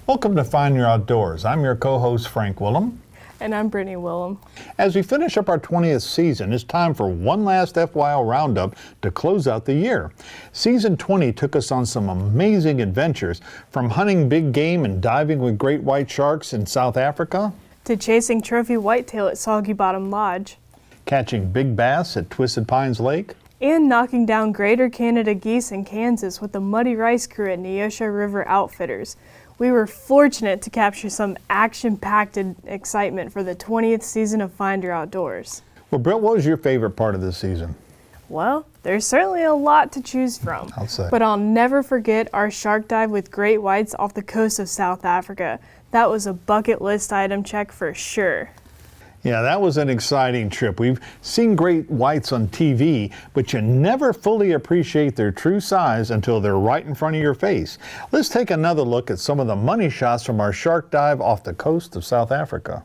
Welcome to Find Your Outdoors. I'm your co-host Frank Willem. And I'm Brittany Willem. As we finish up our 20th season, it's time for one last FYO Round Up to close out the year. Season 20 took us on some amazing adventures, from hunting big game and diving with great white sharks in South Africa, to chasing trophy whitetail at Soggy Bottom Lodge, catching big bass at Twisted Pines Lake, and knocking down Greater Canada geese in Kansas with the Muddy Rice crew at Neosho River Outfitters. We were fortunate to capture some action-packed excitement for the 20th season of Find Your Outdoors. Well, Brett, what was your favorite part of this season? Well, there's certainly a lot to choose from. But I'll never forget our shark dive with great whites off the coast of South Africa. That was a bucket list item check for sure. Yeah, that was an exciting trip. We've seen great whites on TV, but you never fully appreciate their true size until they're right in front of your face. Let's take another look at some of the money shots from our shark dive off the coast of South Africa.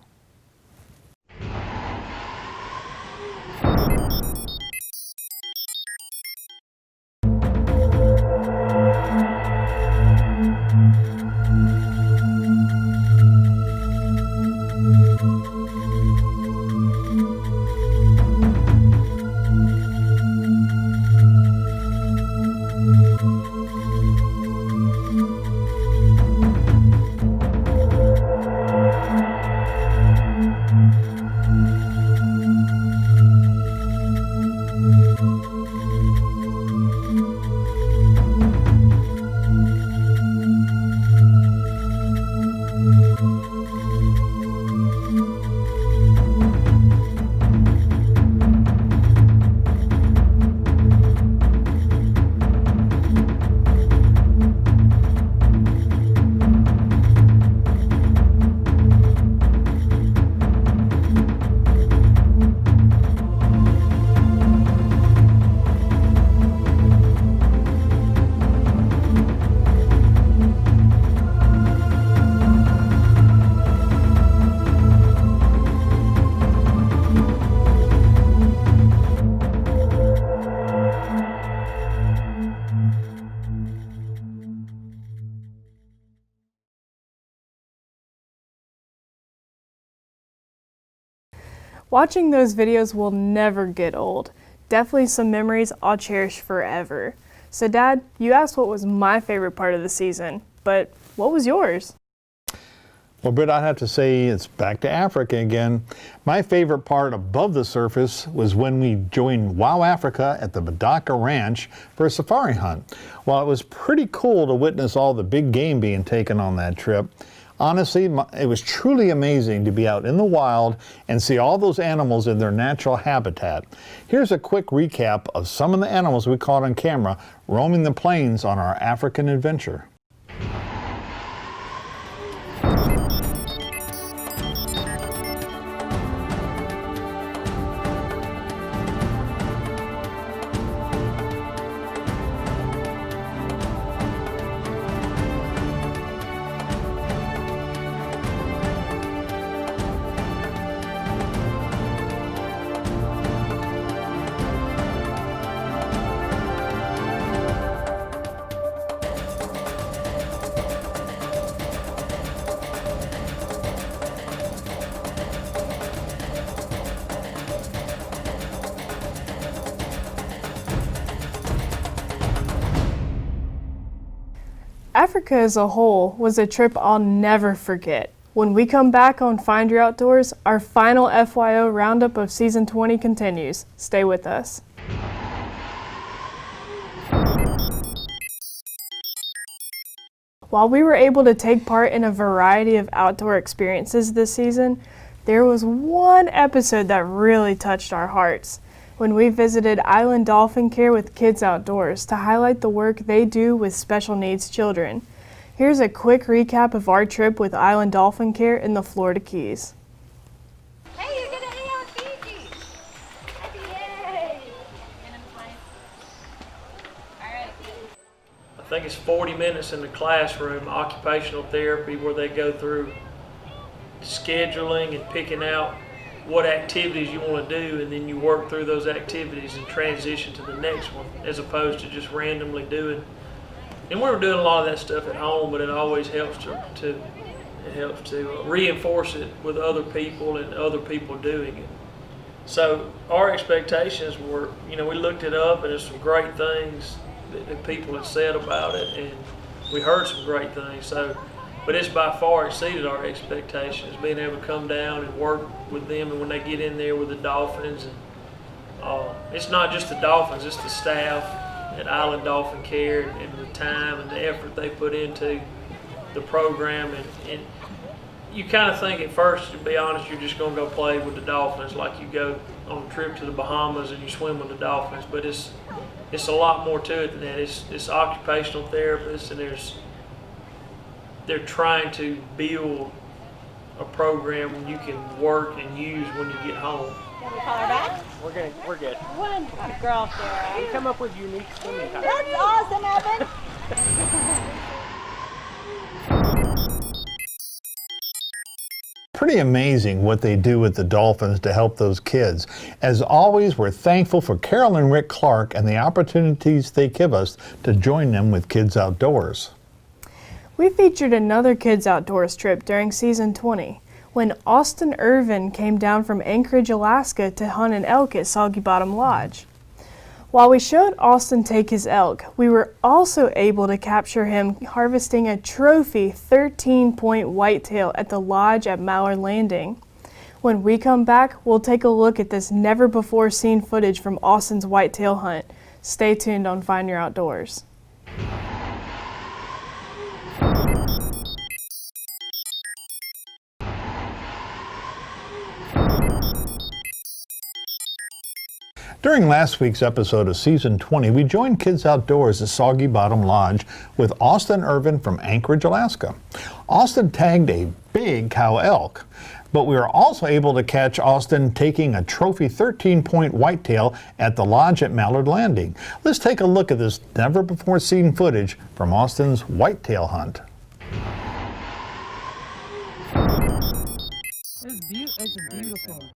Watching those videos will never get old. Definitely some memories I'll cherish forever. So Dad, you asked what was my favorite part of the season, but what was yours? Well, Britt, I'd have to say it's back to Africa again. My favorite part above the surface was when we joined Wow Africa at the Badaka Ranch for a safari hunt. While it was pretty cool to witness all the big game being taken on that trip, honestly, it was truly amazing to be out in the wild and see all those animals in their natural habitat. Here's a quick recap of some of the animals we caught on camera roaming the plains on our African adventure. Africa as a whole was a trip I'll never forget. When we come back on Find Your Outdoors, our final FYO Roundup of Season 20 continues. Stay with us. While we were able to take part in a variety of outdoor experiences this season, there was one episode that really touched our hearts. When we visited Island Dolphin Care with Kids Outdoors to highlight the work they do with special needs children. Here's a quick recap of our trip with Island Dolphin Care in the Florida Keys. Hey, you're gonna hang out with Fiji! Yay! Alright. I think it's 40 minutes in the classroom, occupational therapy, where they go through scheduling and picking out what activities you want to do, and then you work through those activities and transition to the next one, as opposed to just randomly doing And we were doing a lot of that stuff at home, but it always helps to reinforce it with other people and other people doing it. So our expectations were, we looked it up, and there's some great things that people had said about it, and we heard some great things. So, but it's by far exceeded our expectations, being able to come down and work with them, and when they get in there with the Dolphins, and it's not just the Dolphins, it's the staff at Island Dolphin Care, and the time and the effort they put into the program. And you kind of think at first, to be honest, you're just going to go play with the Dolphins, like you go on a trip to the Bahamas and you swim with the Dolphins. But it's a lot more to it than that. It's occupational therapists, and they're trying to build a program you can work and use when you get home. Can we call her back? We're good. One girl, Sarah. We come up with unique swimming times. That's awesome, Evan. Pretty amazing what they do with the Dolphins to help those kids. As always, we're thankful for Carol and Rick Clark and the opportunities they give us to join them with Kids Outdoors. We featured another Kids Outdoors trip during season 20, when Austin Irvin came down from Anchorage, Alaska to hunt an elk at Soggy Bottom Lodge. While we showed Austin take his elk, we were also able to capture him harvesting a trophy 13-point whitetail at the lodge at Mallard Landing. When we come back, we'll take a look at this never-before-seen footage from Austin's whitetail hunt. Stay tuned on Find Your Outdoors. During last week's episode of Season 20, we joined Kids Outdoors at Soggy Bottom Lodge with Austin Irvin from Anchorage, Alaska. Austin tagged a big cow elk, but we were also able to catch Austin taking a trophy 13-point whitetail at the lodge at Mallard Landing. Let's take a look at this never-before-seen footage from Austin's whitetail hunt. It's beautiful. It's beautiful.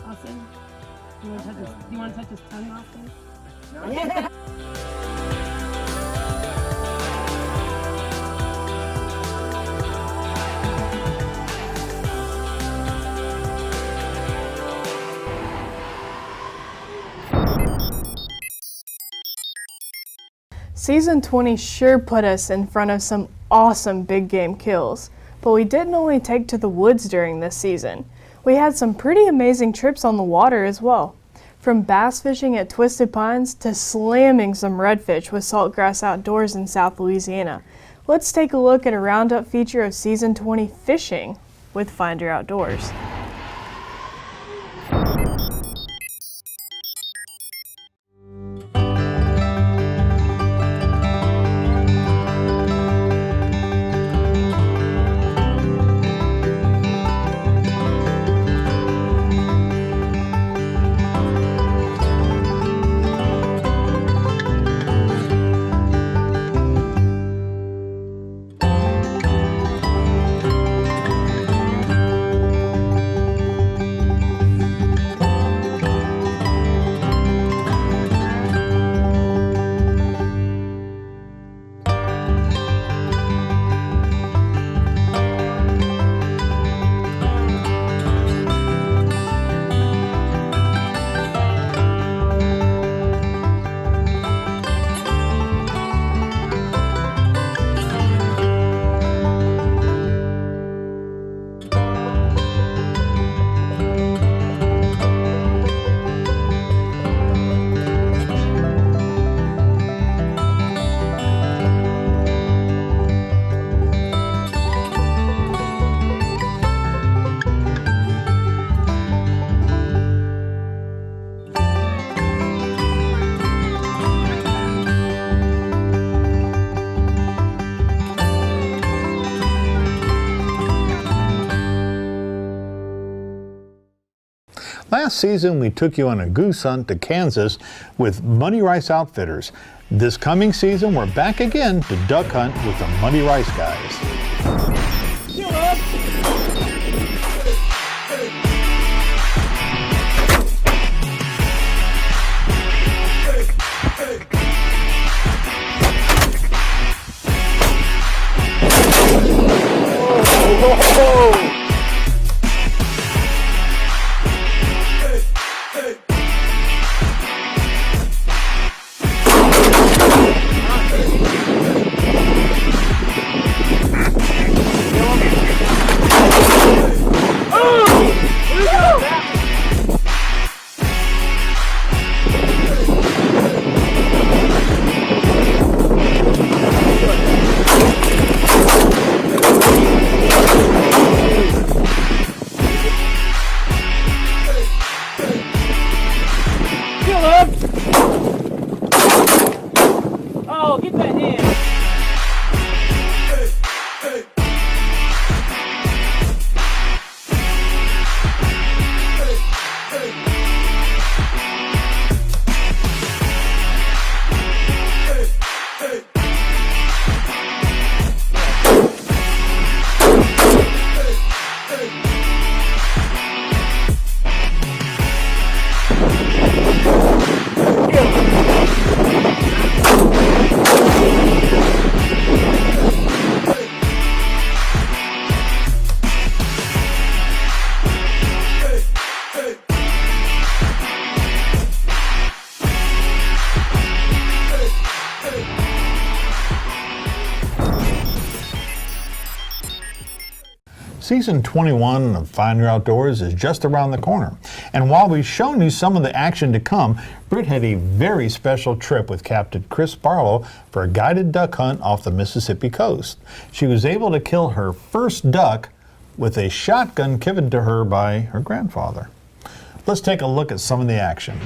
Austin, you want to touch his tongue, Austin? No. Season 20 sure put us in front of some awesome big game kills, but we didn't only take to the woods during this season. We had some pretty amazing trips on the water as well. From bass fishing at Twisted Pines to slamming some redfish with Saltgrass Outdoors in South Louisiana. Let's take a look at a roundup feature of Season 20 fishing. with Find Your Outdoors. Last season, we took you on a goose hunt to Kansas with Muddy Rice Outfitters. This coming season, we're back again to duck hunt with the Muddy Rice guys. Oh, get that hand. Season 21 of Find Your Outdoors is just around the corner. And while we've shown you some of the action to come, Britt had a very special trip with Captain Chris Barlow for a guided duck hunt off the Mississippi coast. She was able to kill her first duck with a shotgun given to her by her grandfather. Let's take a look at some of the action.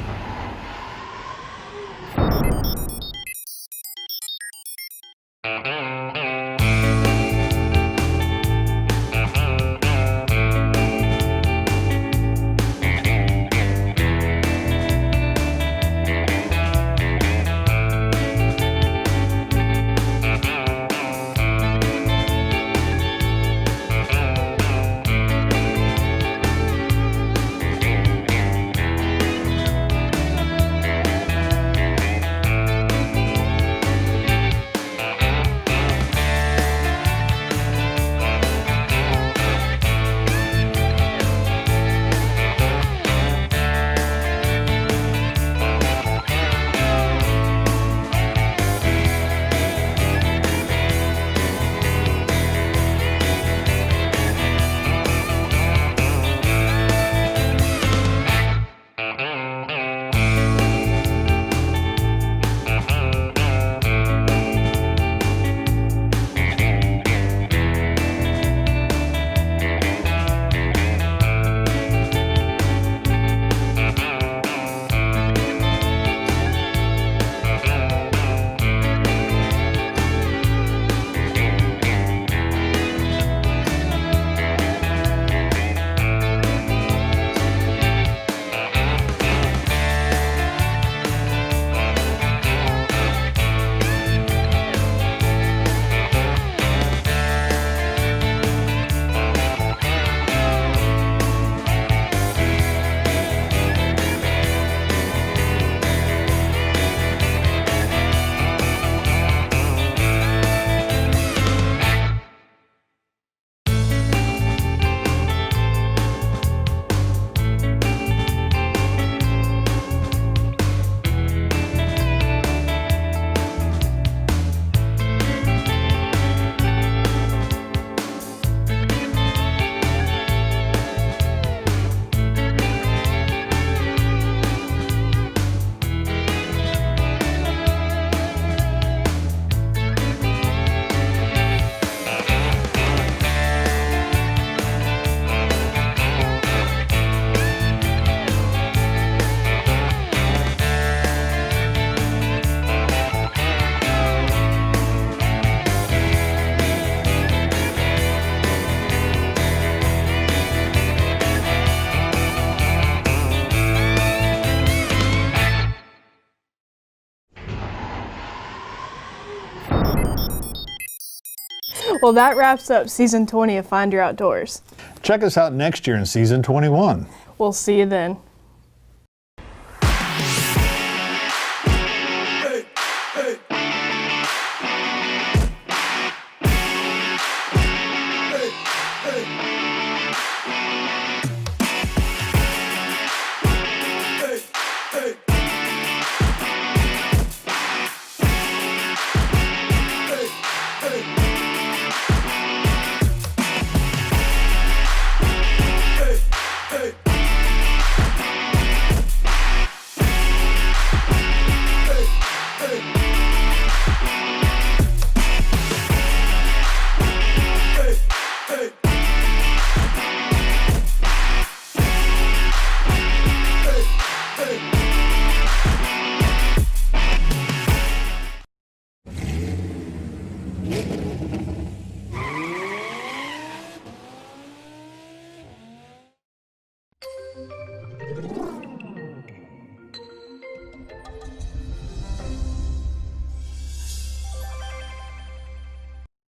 Well, that wraps up season 20 of Find Your Outdoors. Check us out next year in season 21. We'll see you then.